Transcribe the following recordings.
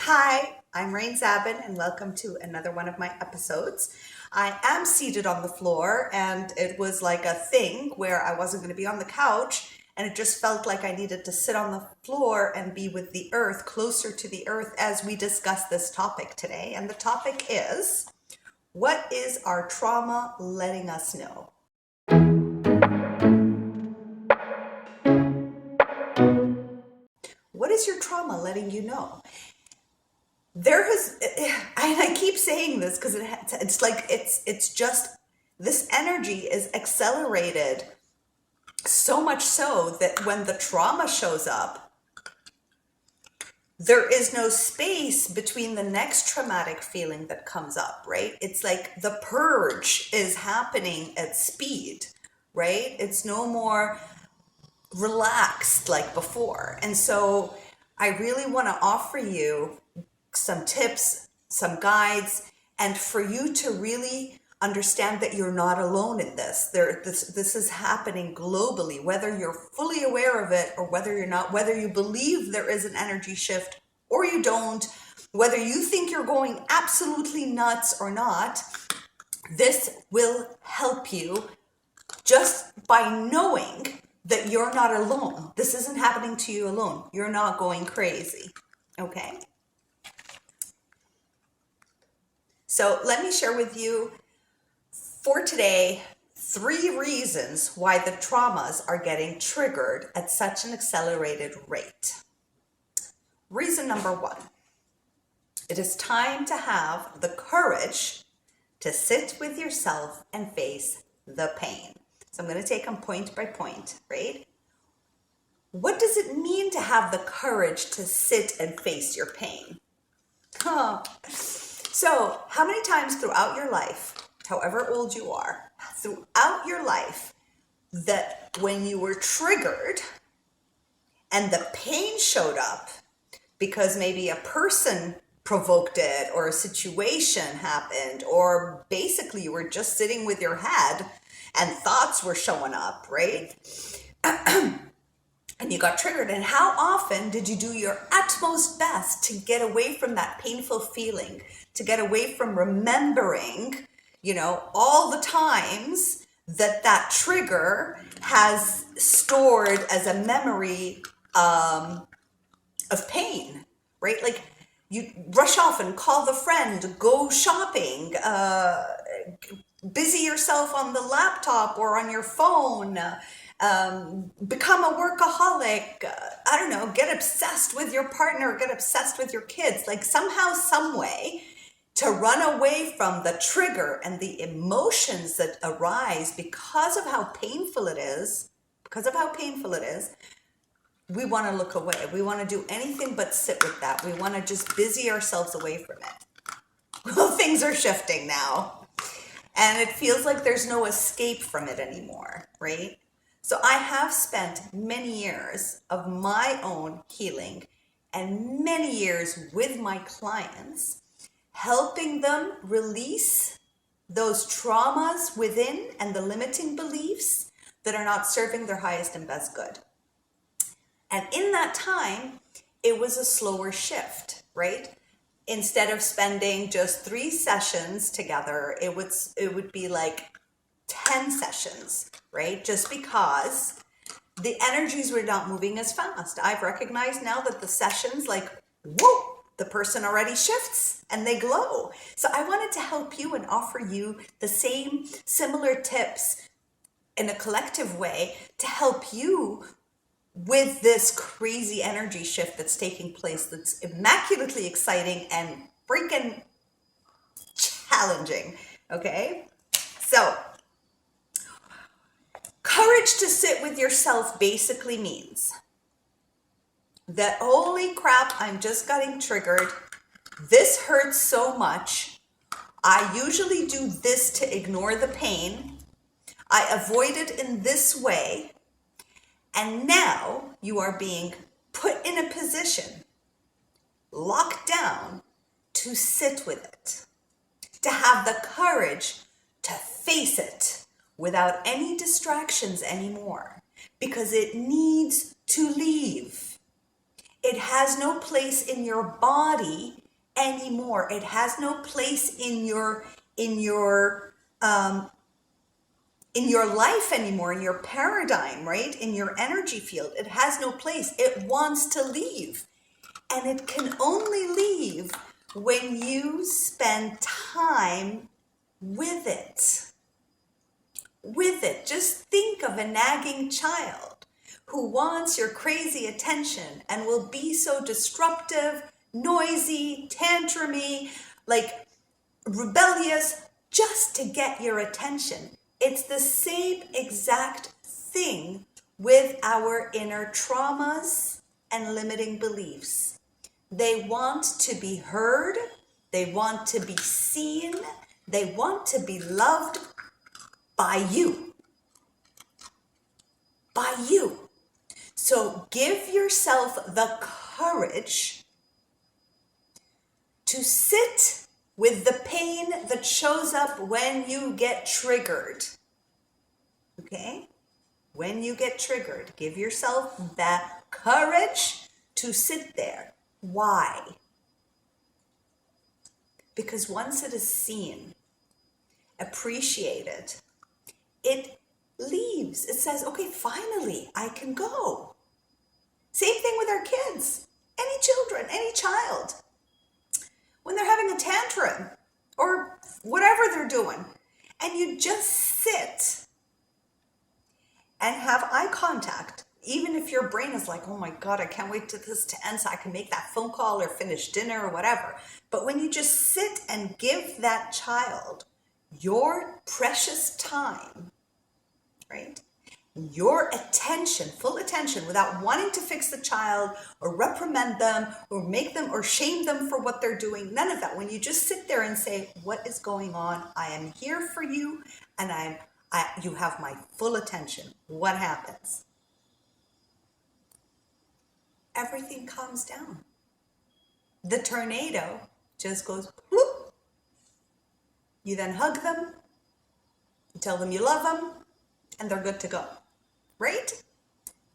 Hi, I'm Zaben and welcome to another one of my episodes. I am seated on the floor and it was like a thing where I wasn't going to be on the couch and it just felt like I needed to sit on the floor and be with the earth, closer to the earth as we discuss this topic today. And the topic is, what is our trauma letting us know? What is your trauma letting you know? I keep saying this because it's just, this energy is accelerated so much so that when the trauma shows up, there is no space between the next traumatic feeling that comes up, right? It's like the purge is happening at speed, right? It's no more relaxed like before. And so I really want to offer you some tips, some guides, and for you to really understand that you're not alone in this. This is happening globally, whether you're fully aware of it or whether you're not, whether you believe there is an energy shift or you don't, whether you think you're going absolutely nuts or not. This will help you just by knowing that you're not alone. This isn't happening to you alone. You're not going crazy, okay? So let me share with you for today 3 reasons why the traumas are getting triggered at such an accelerated rate. Reason number 1, it is time to have the courage to sit with yourself and face the pain. So I'm going to take them point by point, right? What does it mean to have the courage to sit and face your pain? So how many times throughout your life, however old you are, throughout your life, that when you were triggered and the pain showed up because maybe a person provoked it or a situation happened, or basically you were just sitting with your head and thoughts were showing up, right? And you got triggered, and how often did you do your utmost best to get away from that painful feeling, to get away from remembering, all the times that trigger has stored as a memory of pain, right? Like you rush off and call the friend, go shopping, busy yourself on the laptop or on your phone, become a workaholic, I don't know, get obsessed with your partner, get obsessed with your kids, like somehow, some way to run away from the trigger and the emotions that arise because of how painful it is, we want to look away. We want to do anything but sit with that. We want to just busy ourselves away from it. Well, things are shifting now, and it feels like there's no escape from it anymore, right? So I have spent many years of my own healing and many years with my clients, helping them release those traumas within and the limiting beliefs that are not serving their highest and best good. And in that time, it was a slower shift, right? Instead of spending just 3 sessions together, it would be like 10 sessions, right? Just because the energies were not moving as fast. I've recognized now that the sessions, like, whoa, the person already shifts and they glow. So I wanted to help you and offer you the same similar tips in a collective way to help you with this crazy energy shift that's taking place, that's immaculately exciting and freaking challenging, okay? So, courage to sit with yourself basically means that, holy crap, I'm just getting triggered. This hurts so much. I usually do this to ignore the pain. I avoid it in this way. And now you are being put in a position, locked down, to sit with it, to have the courage to face it without any distractions anymore, because it needs to leave. It has no place in your body anymore. It has no place in your life anymore, in your paradigm, right? In your energy field. It has no place. It wants to leave. And it can only leave when you spend time with it. With it. Just think of a nagging child who wants your crazy attention and will be so disruptive, noisy, tantrumy, like rebellious, just to get your attention. It's the same exact thing with our inner traumas and limiting beliefs. They want to be heard, they want to be seen, they want to be loved by you. By you. So give yourself the courage to sit with the pain that shows up when you get triggered. Okay? When you get triggered, give yourself that courage to sit there. Why? Because once it is seen, appreciated, it leaves. It says, okay, finally, I can go. Same thing with our kids. Any children, any child. When they're having a tantrum or whatever they're doing, and you just sit and have eye contact, even if your brain is like, oh my God, I can't wait for this to end so I can make that phone call or finish dinner or whatever. But when you just sit and give that child your precious time, right? Your attention, full attention, without wanting to fix the child or reprimand them or make them or shame them for what they're doing. None of that. When you just sit there and say, what is going on? I am here for you and you have my full attention. What happens? Everything calms down. The tornado just goes whoop. You then hug them, you tell them you love them, and they're good to go. Right?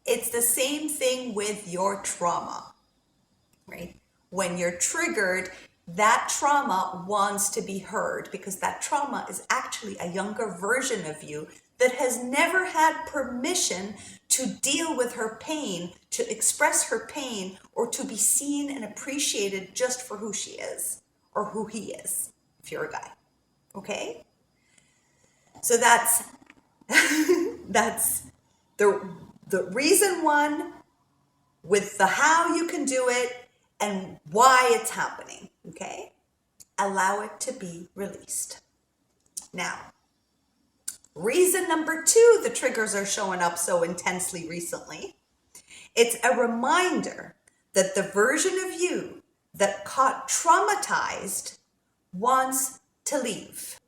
It's the same thing with your trauma, right? When you're triggered, that trauma wants to be heard because that trauma is actually a younger version of you that has never had permission to deal with her pain, to express her pain, or to be seen and appreciated just for who she is or who he is, if you're a guy. Okay? So that's the reason one with the how you can do it and why it's happening, okay? Allow it to be released. Now, reason number 2, the triggers are showing up so intensely recently. It's a reminder that the version of you that got traumatized wants to leave,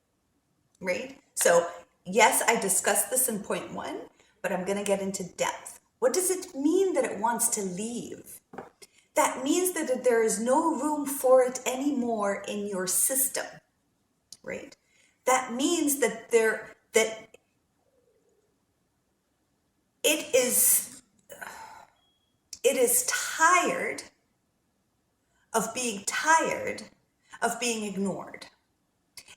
right? So yes, I discussed this in point 1, but I'm going to get into depth. What does it mean that it wants to leave? That means that there is no room for it anymore in your system, right? That means that it is tired of being ignored.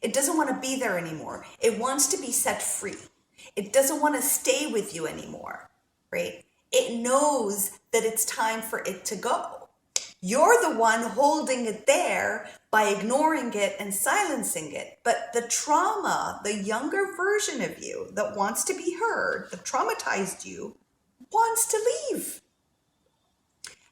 It doesn't want to be there anymore. It wants to be set free. It doesn't want to stay with you anymore, right? It knows that it's time for it to go. You're the one holding it there by ignoring it and silencing it. But the trauma, the younger version of you that wants to be heard, that traumatized you, wants to leave.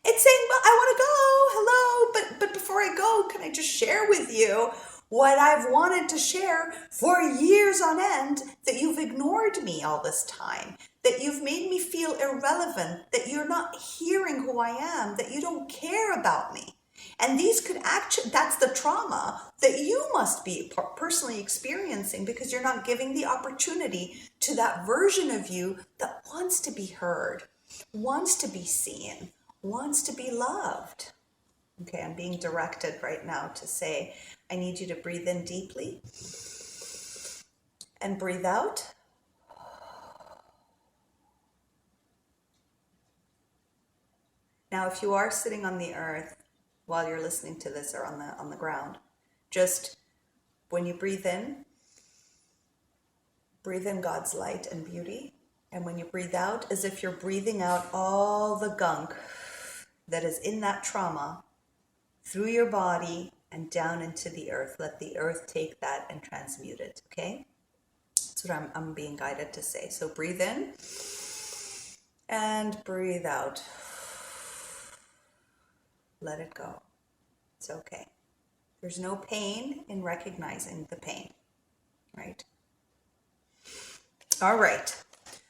It's saying, well, I want to go, hello, but before I go, can I just share with you what I've wanted to share for years on end, that you've ignored me all this time, that you've made me feel irrelevant, that you're not hearing who I am, that you don't care about me. And these could actually, that's the trauma that you must be personally experiencing because you're not giving the opportunity to that version of you that wants to be heard, wants to be seen, wants to be loved. Okay, I'm being directed right now to say, I need you to breathe in deeply and breathe out. Now, if you are sitting on the earth while you're listening to this or on the ground, just when you breathe in God's light and beauty. And when you breathe out, as if you're breathing out all the gunk that is in that trauma through your body and down into the earth. Let the earth take that and transmute it, okay? That's what I'm being guided to say. So breathe in and breathe out. Let it go. It's okay. There's no pain in recognizing the pain, right? All right.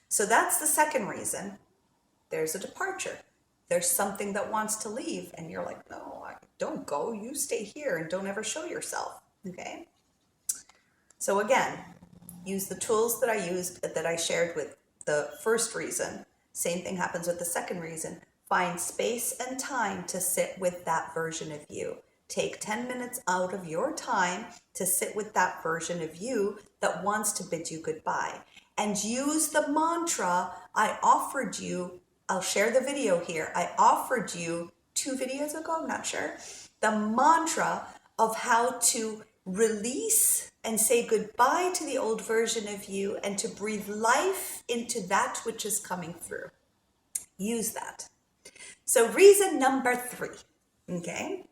So that's the second reason. There's a departure. There's something that wants to leave, and you're like, no, don't go. You stay here and don't ever show yourself, okay? So again, use the tools that I shared with the first reason. Same thing happens with the second reason. Find space and time to sit with that version of you. Take 10 minutes out of your time to sit with that version of you that wants to bid you goodbye. And use the mantra I offered you. I'll share the video here. I offered you 2 videos ago, I'm not sure. The mantra of how to release and say goodbye to the old version of you and to breathe life into that which is coming through. Use that. So reason number 3, okay?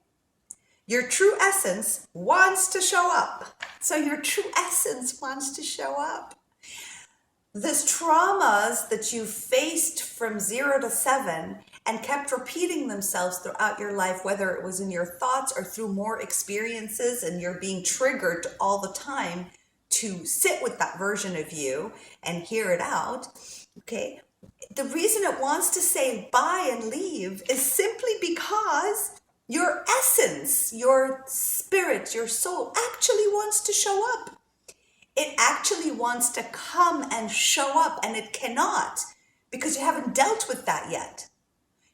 Your true essence wants to show up. So your true essence wants to show up. These traumas that you faced from 0 to 7 and kept repeating themselves throughout your life, whether it was in your thoughts or through more experiences, and you're being triggered all the time to sit with that version of you and hear it out, okay? The reason it wants to say bye and leave is simply because your essence, your spirit, your soul actually wants to show up. It actually wants to come and show up, and it cannot because you haven't dealt with that yet.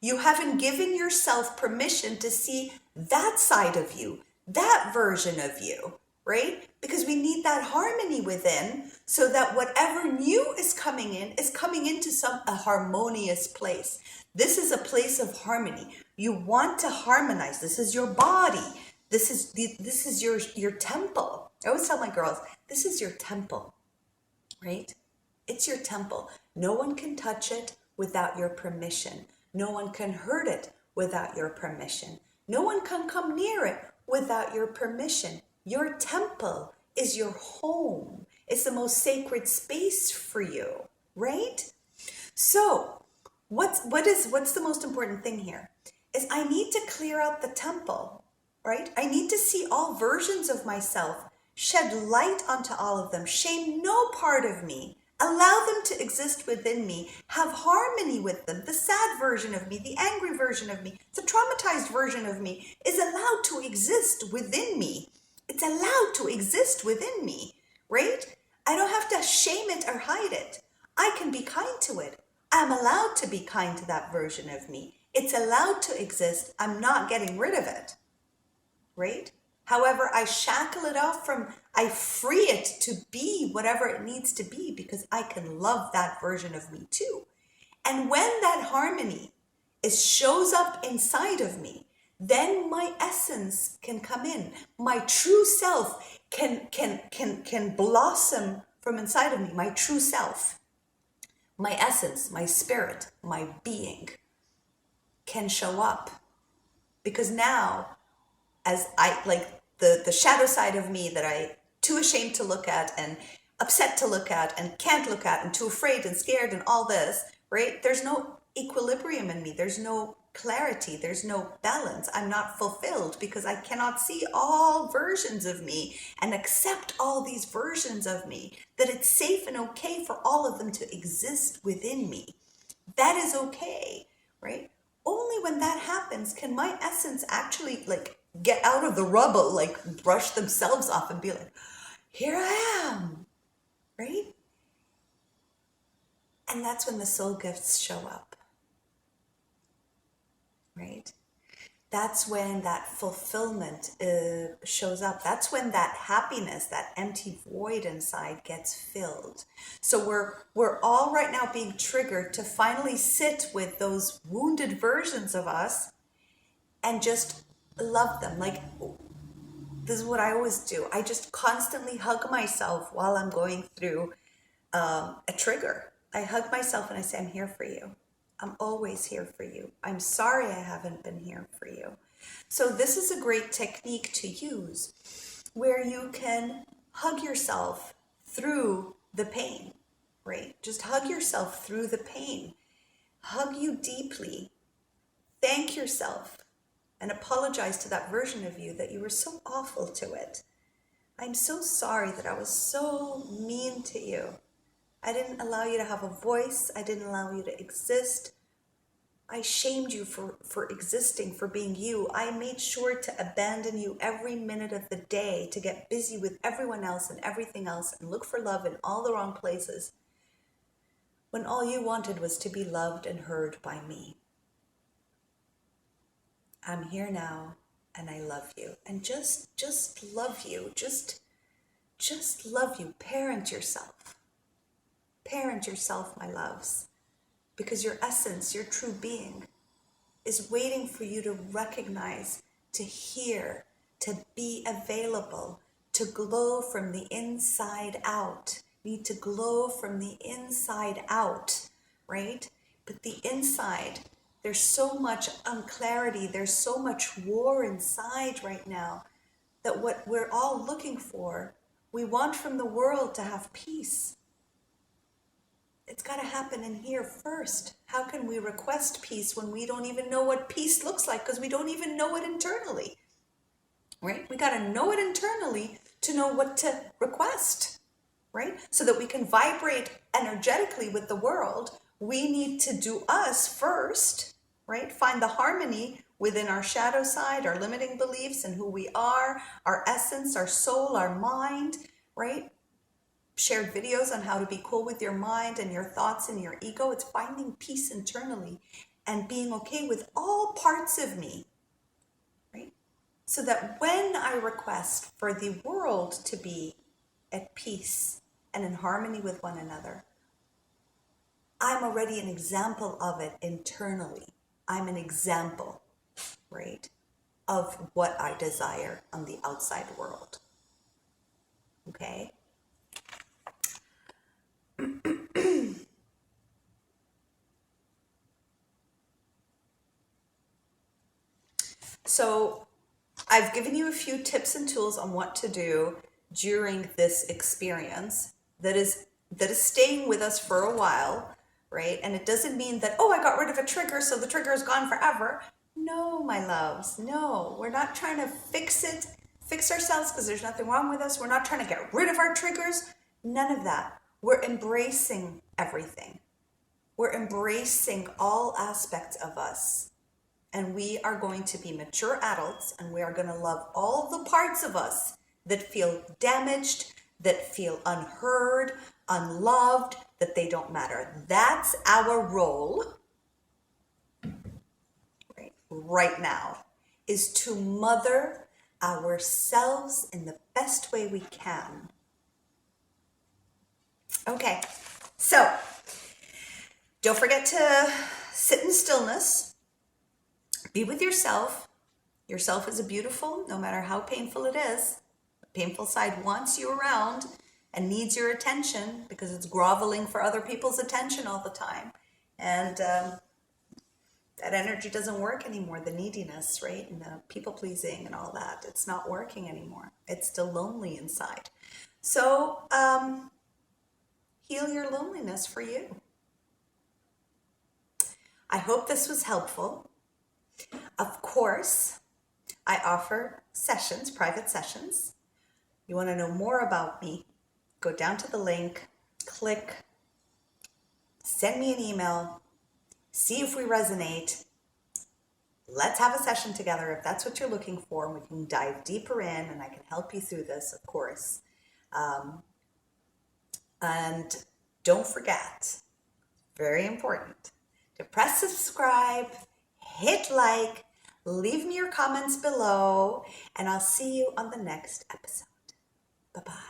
You haven't given yourself permission to see that side of you, that version of you, right? Because we need that harmony within so that whatever new is coming into a harmonious place. This is a place of harmony. You want to harmonize. This is your body. This is your temple. I always tell my girls, this is your temple, right? It's your temple. No one can touch it without your permission. No one can hurt it without your permission. No one can come near it without your permission. Your temple is your home. It's the most sacred space for you, right? So what's the most important thing here is I need to clear out the temple, right? I need to see all versions of myself, shed light onto all of them, shame no part of me, allow them to exist within me, have harmony with them. The sad version of me, the angry version of me, the traumatized version of me is allowed to exist within me. It's allowed to exist within me, right? I don't have to shame it or hide it. I can be kind to it. I'm allowed to be kind to that version of me. It's allowed to exist. I'm not getting rid of it, right? However, I shackle it off I free it to be whatever it needs to be because I can love that version of me too. And when that harmony shows up inside of me, then my essence can come in. My true self can blossom from inside of me. My true self, my essence, my spirit, my being can show up. Because now, as I like the shadow side of me that I too ashamed to look at and upset to look at and can't look at and too afraid and scared and all this, right? There's no equilibrium in me. There's no clarity. There's no balance. I'm not fulfilled because I cannot see all versions of me and accept all these versions of me, that it's safe and okay for all of them to exist within me. That is okay, right? Only when that happens can my essence actually get out of the rubble, brush themselves off and be like, here I am, right? And that's when the soul gifts show up, right? that's when that fulfillment shows up. That's when that happiness, that empty void inside gets filled. So we're all right now being triggered to finally sit with those wounded versions of us and just love them. Like, this is what I always do. I just constantly hug myself while I'm going through a trigger. I hug myself and I say, I'm here for you. I'm always here for you. I'm sorry I haven't been here for you. So this is a great technique to use where you can hug yourself through the pain, right? Just hug yourself through the pain. Hug you deeply. Thank yourself and apologize to that version of you that you were so awful to it. I'm so sorry that I was so mean to you. I didn't allow you to have a voice. I didn't allow you to exist. I shamed you for existing, for being you. I made sure to abandon you every minute of the day, to get busy with everyone else and everything else and look for love in all the wrong places, when all you wanted was to be loved and heard by me. I'm here now and I love you. And just love you. Just love you. Parent yourself. Parent yourself, my loves, because your essence, your true being, is waiting for you to recognize, to hear, to be available, to glow from the inside out. You need to glow from the inside out, right? But the inside, there's so much unclarity, there's so much war inside right now, that what we're all looking for, we want from the world to have peace. It's got to happen in here first. How can we request peace when we don't even know what peace looks like, because we don't even know it internally, right? We got to know it internally to know what to request, right? So that we can vibrate energetically with the world, we need to do us first, right? Find the harmony within our shadow side, our limiting beliefs and who we are, our essence, our soul, our mind, right? Shared videos on how to be cool with your mind and your thoughts and your ego. It's finding peace internally and being okay with all parts of me, right? So that when I request for the world to be at peace and in harmony with one another, I'm already an example of it internally. I'm an example, right, of what I desire on the outside world, okay? So I've given you a few tips and tools on what to do during this experience that is staying with us for a while, right? And it doesn't mean that, oh, I got rid of a trigger, so the trigger is gone forever. No, my loves, no. We're not trying to fix ourselves because there's nothing wrong with us. We're not trying to get rid of our triggers. None of that. We're embracing everything. We're embracing all aspects of us. And we are going to be mature adults, and we are going to love all the parts of us that feel damaged, that feel unheard, unloved, that they don't matter. That's our role right now, is to mother ourselves in the best way we can. Okay, so don't forget to sit in stillness. Be with yourself. Yourself is beautiful, no matter how painful it is. The painful side wants you around and needs your attention because it's groveling for other people's attention all the time. And that energy doesn't work anymore, the neediness, right? And the people pleasing and all that. It's not working anymore. It's still lonely inside. So heal your loneliness for you. I hope this was helpful. Of course, I offer sessions, private sessions. You want to know more about me, go down to the link, click, send me an email, see if we resonate. Let's have a session together if that's what you're looking for. We can dive deeper in and I can help you through this, of course. And don't forget, very important, to press subscribe, hit like, Leave me your comments below, and I'll see you on the next episode. Bye-bye.